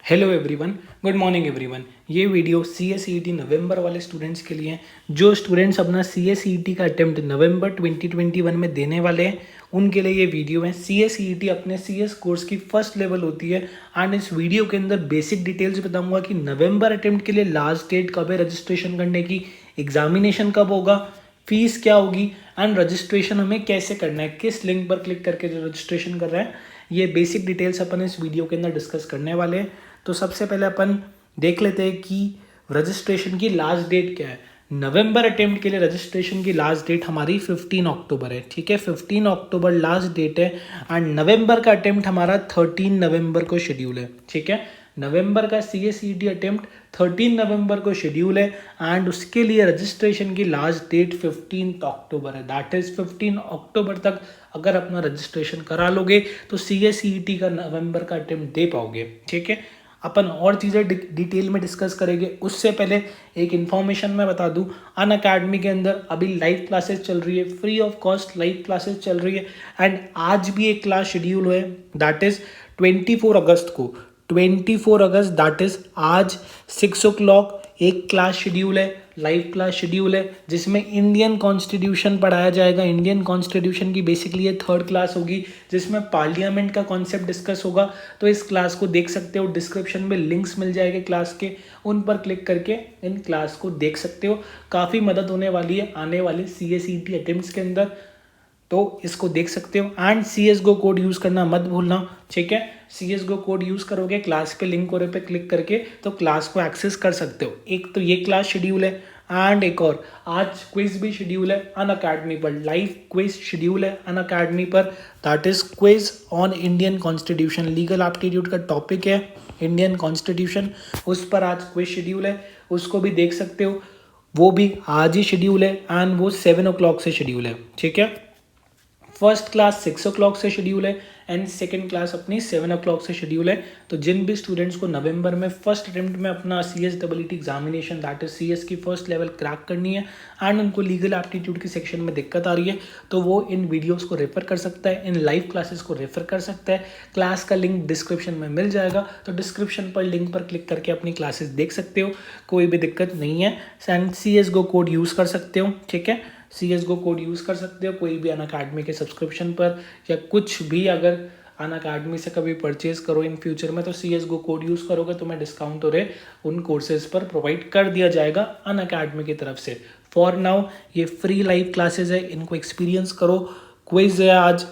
Hello everyone, good morning everyone. ये video CSEET नवंबर वाले students के लिए हैं। जो स्टूडेंट्स अपना CSEET का अटेम्प्ट नवंबर 2021 में देने वाले हैं उनके लिए ये वीडियो है। CSEET अपने CS कोर्स की फर्स्ट लेवल होती है एंड इस वीडियो के अंदर बेसिक डिटेल्स बताऊंगा कि नवंबर अटेम्प्ट के लिए लास्ट डेट कब है रजिस्ट्रेशन करने की, एग्जामिनेशन कब होगा, फीस क्या होगी एंड रजिस्ट्रेशन हमें कैसे करना है, किस लिंक पर क्लिक करके जो रजिस्ट्रेशन कर रहे हैं। ये बेसिक डिटेल्स अपन इस वीडियो के अंदर डिस्कस करने वाले हैं। तो सबसे पहले अपन देख लेते हैं कि रजिस्ट्रेशन की लास्ट डेट क्या है। नवंबर अटेम्प्ट के लिए रजिस्ट्रेशन की लास्ट डेट हमारी 15 अक्टूबर है। ठीक है, 15 अक्टूबर लास्ट डेट है एंड नवंबर का अटेम्प्ट हमारा 13 नवंबर को शेड्यूल है। ठीक है, नवंबर का CSEET अटेम्प्ट 13 नवंबर को शेड्यूल है एंड उसके लिए रजिस्ट्रेशन की लास्ट डेट 15 अक्टूबर है। दैट इज 15 अक्टूबर तक अगर अपना रजिस्ट्रेशन करा लोगे तो CSEET का नवंबर का अटेम्प्ट दे पाओगे। ठीक है, अपन और चीज़ें डिटेल में डिस्कस करेंगे। उससे पहले एक इन्फॉर्मेशन मैं बता दूं, अन अकेडमी के अंदर अभी लाइव क्लासेस चल रही है, free of cost live classes चल रही है एंड आज भी एक क्लास शेड्यूल हुए, दैट इज 24 अगस्त को। 24 अगस्त दैट इज आज 6 o'clock एक क्लास शेड्यूल है, लाइव क्लास शेड्यूल है जिसमें इंडियन कॉन्स्टिट्यूशन पढ़ाया जाएगा। इंडियन कॉन्स्टिट्यूशन की बेसिकली ये थर्ड क्लास होगी जिसमें पार्लियामेंट का कॉन्सेप्ट डिस्कस होगा। तो इस क्लास को देख सकते हो, डिस्क्रिप्शन में लिंक्स मिल जाएंगे क्लास के, उन पर क्लिक करके इन क्लास को देख सकते हो। काफ़ी मदद होने वाली है आने वाले CSEET अटेम्प्ट्स के अंदर, तो इसको देख सकते हो एंड CSGO कोड यूज़ करना मत भूलना। ठीक है, CSGO कोड यूज़ करोगे क्लास के लिंक और पे क्लिक करके तो क्लास को एक्सेस कर सकते हो। एक तो ये क्लास शेड्यूल है एंड एक और आज क्विज भी शेड्यूल है अन अकेडमी पर, लाइव क्विज शेड्यूल है अन अकेडमी पर, that is quiz on Indian constitution. Legal aptitude का टॉपिक है इंडियन कॉन्स्टिट्यूशन, उस पर आज क्विज शेड्यूल है, उसको भी देख सकते हो। वो भी आज ही शेड्यूल है एंड वो 7 o'clock से शेड्यूल है। ठीक है, फर्स्ट क्लास 6 o'clock से शेड्यूल है एंड सेकेंड क्लास अपनी 7 o'clock से शेड्यूल है। तो जिन भी स्टूडेंट्स को नवंबर में फर्स्ट अटेम्प्ट में अपना CSEET examination that is CS की फर्स्ट लेवल क्रैक करनी है एंड उनको लीगल एप्टीट्यूड के सेक्शन में दिक्कत आ रही है तो वो इन वीडियोस को रेफर कर सकता है, इन लाइव क्लासेस को रेफर कर सकता है। क्लास का लिंक डिस्क्रिप्शन में मिल जाएगा, तो डिस्क्रिप्शन पर लिंक पर क्लिक करके अपनी क्लासेस देख सकते हो, कोई भी दिक्कत नहीं है एंड CSGO कोड यूज़ कर सकते हो। ठीक है, CSGO कोड यूज़ कर सकते हो कोई भी अन अकेडमी के सब्सक्रिप्शन पर या कुछ भी अगर अन अकेडमी से कभी परचेज करो इन फ्यूचर में तो CSGO कोड यूज़ करोगे तो मैं डिस्काउंट और उन कोर्सेज पर प्रोवाइड कर दिया जाएगा अन अकेडमी की तरफ से। फॉर नाउ ये फ्री लाइव क्लासेज है, इनको एक्सपीरियंस करो। क्विज है आज,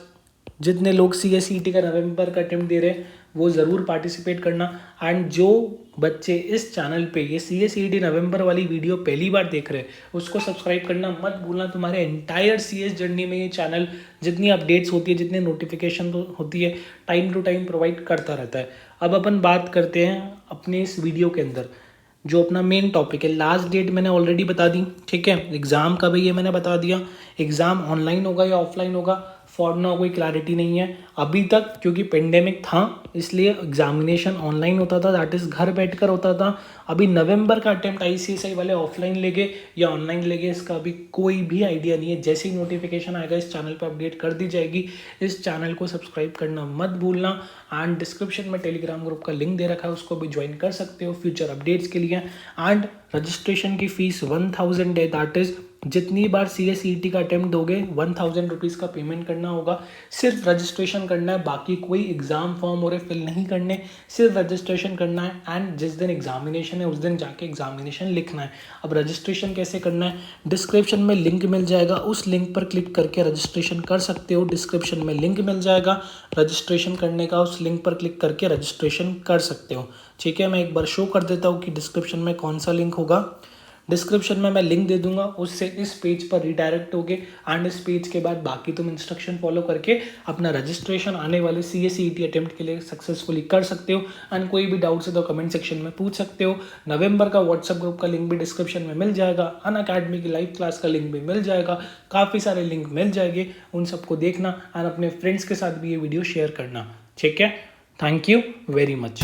जितने लोग CSEET का नवंबर का अटेम्प्ट दे रहे हैं वो ज़रूर पार्टिसिपेट करना एंड जो बच्चे इस चैनल पे ये CSEET नवंबर वाली वीडियो पहली बार देख रहे हैं उसको सब्सक्राइब करना मत भूलना। तुम्हारे एंटायर CS जर्नी में ये चैनल जितनी अपडेट्स होती है, जितनी नोटिफिकेशन होती है, टाइम टू टाइम प्रोवाइड करता रहता है। अब अपन बात करते हैं अपने इस वीडियो के अंदर जो अपना मेन टॉपिक है। लास्ट डेट मैंने ऑलरेडी बता दी। ठीक है, एग्ज़ाम का भी ये मैंने बता दिया, एग्ज़ाम ऑनलाइन होगा या ऑफलाइन होगा फॉर नाउ कोई क्लैरिटी नहीं है अभी तक, क्योंकि पेंडेमिक था इसलिए एग्जामिनेशन ऑनलाइन होता था, दैट इज़ घर बैठकर होता था। अभी नवंबर का अटेम्प्ट ICSI वाले ऑफलाइन लेंगे या ऑनलाइन लेंगे इसका अभी कोई भी आइडिया नहीं है। जैसे ही नोटिफिकेशन आएगा इस चैनल पर अपडेट कर दी जाएगी। इस चैनल को सब्सक्राइब करना मत भूलना एंड डिस्क्रिप्शन में टेलीग्राम ग्रुप का लिंक दे रखा है, उसको भी ज्वाइन कर सकते हो फ्यूचर अपडेट्स के लिए। एंड रजिस्ट्रेशन की फीस 1000 है, दैट इज़ जितनी बार CSEET का अटेम्प्ट दोगे 1000 रुपीज़ का पेमेंट करना होगा। सिर्फ रजिस्ट्रेशन करना है, बाकी कोई एग्ज़ाम फॉर्म और फिल नहीं करने, सिर्फ रजिस्ट्रेशन करना है एंड जिस दिन एग्जामिनेशन है उस दिन जाके एग्जामिनेशन लिखना है। अब रजिस्ट्रेशन कैसे करना है, डिस्क्रिप्शन में लिंक मिल जाएगा, उस लिंक पर क्लिक करके रजिस्ट्रेशन कर सकते हो। डिस्क्रिप्शन में लिंक मिल जाएगा रजिस्ट्रेशन करने का, उस लिंक पर क्लिक करके रजिस्ट्रेशन कर सकते हो। ठीक है, मैं एक बार शो कर देता हूँ कि डिस्क्रिप्शन में कौन सा लिंक होगा। डिस्क्रिप्शन में मैं लिंक दे दूंगा, उससे इस पेज पर रिडायरेक्ट होगे एंड इस पेज के बाद बाकी तुम इंस्ट्रक्शन फॉलो करके अपना रजिस्ट्रेशन आने वाले CSEET अटेम्प्ट के लिए सक्सेसफुली कर सकते हो। एंड कोई भी डाउट्स है तो कमेंट सेक्शन में पूछ सकते हो। नवंबर का व्हाट्सएप ग्रुप का लिंक भी डिस्क्रिप्शन में मिल जाएगा, अन अकेडमी की लाइव क्लास का लिंक भी मिल जाएगा, काफ़ी सारे लिंक मिल जाएंगे, उन सबको देखना एंड अपने फ्रेंड्स के साथ भी ये वीडियो शेयर करना। ठीक है, थैंक यू वेरी मच।